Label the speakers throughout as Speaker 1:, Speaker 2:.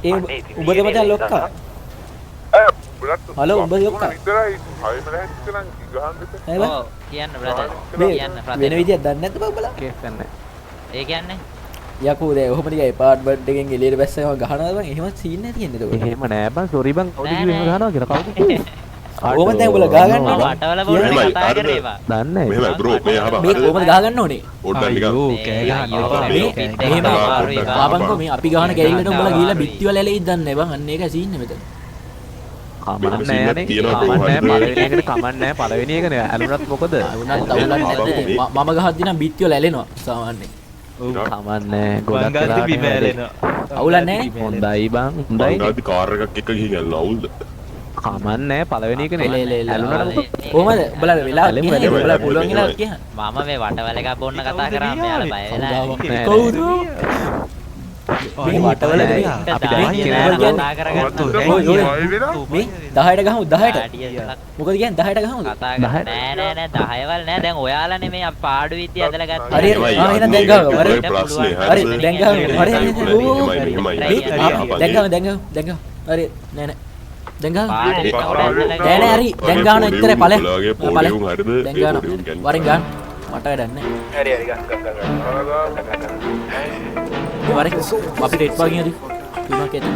Speaker 1: ඒ උඹද මචං ලොක්කා හලෝ උඹ ලොක්කා
Speaker 2: කියන්න බ්‍රදර් කියන්න
Speaker 1: වෙන විදියක් දන්නේ නැද්ද බබලා
Speaker 3: කේස් ගන්න.
Speaker 2: ඒ කියන්නේ
Speaker 1: යකෝ දැන් ඔහොම ටික එපාර්ට්මන්ට් එකෙන් එළියට බැස්සම ගහනවා බං එහෙම සීන් නැති කියන්නේ එතකොට
Speaker 3: එහෙම නෑ බං සෝරි බං කවුද කිව්වේ එහෙම ගහනවා කියලා කවුද කිව්වේ?
Speaker 1: කොහොමද දැන් උඹලා ගහ ගන්න ඕනේ
Speaker 2: වටවල බෝල්නේ කතා කරේ බා
Speaker 3: දන්නේ
Speaker 4: මෙහෙමයි බ්‍රෝ මේ අහපන්
Speaker 1: මේ කොහොමද ගහ ගන්න ඕනේ
Speaker 4: පොඩ්ඩක් නිකන්
Speaker 1: මෙහෙම ආපන්කෝ මේ අපි ගහන කැරිල්ලට උඹලා ගිහලා බිත්ති වල ඇලෙයිද දන්නේ නැහැ බං අන්න ඒකයි සීන් එක මෙතන
Speaker 3: කමන්නේ නෑනේ කමන්නේ පළවෙනි එකනේ ඇලුනත් මොකද
Speaker 1: උනත් තවලක් නැද්ද මම ගහද්දි නම් බිත්ති වල ඇලෙනවා සාමාන්‍යයෙන්
Speaker 3: කමන්නේ ගොඩක් වෙලා බිම ඇලෙනවා
Speaker 1: අවුලක් නැහැ
Speaker 3: හොඳයි බං හොඳයි
Speaker 4: මංගාදි කාර් එකක් එක්ක ගිහින් යනවා අවුල්ද
Speaker 3: කමන්නේ පළවෙනි එකනේ
Speaker 1: ඇලුනට කොහමද උඹලා වෙලා කියන්නේ උඹලා පුළුවන් කියලා කියන්න
Speaker 2: මම මේ වටවල එකක් බොන්න කතා කරා මෙයාලා බය වෙලා
Speaker 1: කවුද මේ වටවල
Speaker 2: අපි කතා කරගන්න
Speaker 1: මේ 10ට ගහමු 10ට මොකද කියන්නේ 10ට ගහමුද
Speaker 2: කතා නෑ නෑ 10 වල නෑ දැන් ඔයාලා නේ පාඩු විද්‍ය ඇදලා ගත්තා
Speaker 1: හරි එහෙනම් දැන් ගහමු හරි හරි දැන් ගහමු හරි දැන් ගහමු හරි නෑ නෑ දැන් ගහමු නෑ නෑ හරි දැන් ගහන ඉතරේ ඵලෙ දැන් ගහන වරින් ගහන මට වැඩක් නෑ හරි ගන්න වරින් අපි රෙඩ් පාගින් හරි තුනක් ඇති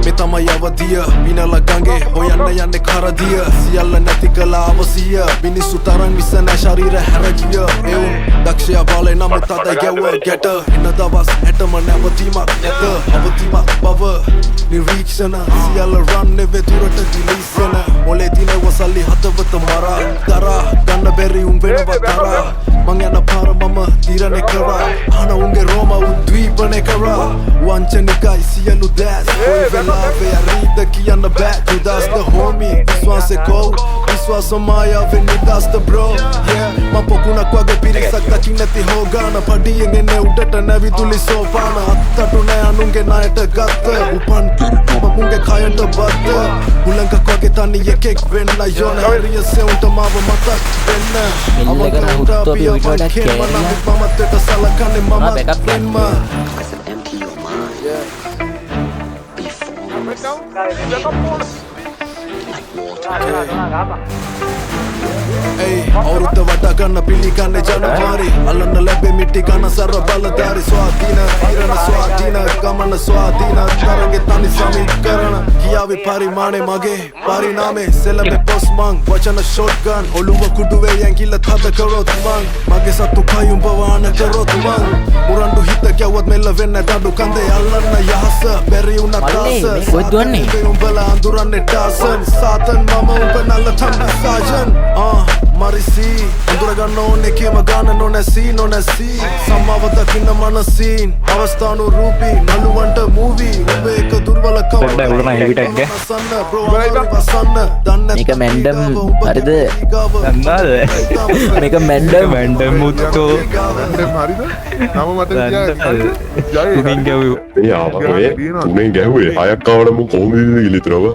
Speaker 5: මේ තමයි අවධිය විනලා ගංගේ හොයන්න යන්නේ කරදිය සියල්ල නැති කළා අවසිය මිනිස්සු තරම් මිස නැ ශරීර හැරගිය එවුන් දක්ෂයා බාලේ නමුත් අද ගැව ගැට එන දවස් හැටම නැවතීමක් නැත අවතිමක් බව නිරීක්ෂණ සියල්ල රන් නෙවෙ දුරට දිලිසන මොලේ දින වසල්ලි හතවත මරා දරා ගන්න බැරි උන් වෙනවා තරා මං යන පාර මම දිරණය කරා අහන උන්ගේ රෝම උද්වීපනය කරා වංචනිකයි සියලු දැස් ඔය වෙලාවේ අරීද කියන්න බෑ ජුදාස් the homie විශ්වාසෙ කෝ විශ්වාස මායාවෙන් නිදාස් the bro yeah මම පොකුණක් වගේ පිරිසක් දකින්න නැති හොගාන පඩියෙන් එන්නේ උඩට නැවිදුලි සෝපාන අත්තටු නෑ අනුන්ගේ ණයට ගත්ත උපන් කිරිකම මුන්ගේ කයට බද්ද උලංගක් වගේ තනි එකෙක් වෙන්න යෝන හරියසේ උන්ට මාව මතක් වෙන්න
Speaker 1: මෙල්ලගෙන හුත්තු අපි ඔයිට වඩා කෑරියා
Speaker 5: මමත් සලකන්නේ මම වෙන්ම අවුරුද්ද වටා ගන්න පිළිගන්නේ ජනවාරි අල්ලන්න ලැබෙ මිටි ගන්න සර බලධාරි ස්වාධීන ඉරණ ස්වාධීන ගමන ස්වාධීන තරගේ තනි සමීකරණ කියාවේ පරිමාණය මගේ පරිණාමේ සෙලබේ පොස් මං වචන ෂොට්ගන් ඔළුව කුඩුවේ ඇඟිල්ල තද කරොත් මං මගේ සතු කයුම් බවාන කරොත් මං මුරණ්ඩු හිත ගැව්වත් මෙල්ල වෙන්න දඩු කන්දේ අල්ලන්න යහස බැරි උනත් ආස
Speaker 1: කොහෙද දුවන්නේ
Speaker 5: උඹලා අඳුරන්නේ ටාසන් සාතන් මම උඹ නල්ල තම්බි සාජන් Marisi, අඳුර ගන්න ඕනේ කියම ගන්න නොනැසී සම්මාව දකින්න මනසින් අවස්ථානු රූපී නළුවන්ට මූවී උඹ එක දුර්වලකම
Speaker 3: පොඩ්ඩක් උඩ නම් හෙවි ටැග් එක
Speaker 1: මේක මැන්ඩම් හරිද
Speaker 3: දන්නවද
Speaker 1: මේක මැන්ඩම්
Speaker 3: මුත්තෝ
Speaker 4: හරිද නම මතක තියාගන්න
Speaker 3: තුනින් ගැව්වේ
Speaker 4: ඒ ආවා ඔය තුනෙන් ගැහුවේ හයක් ආවම කොහොමද ඉලිතරව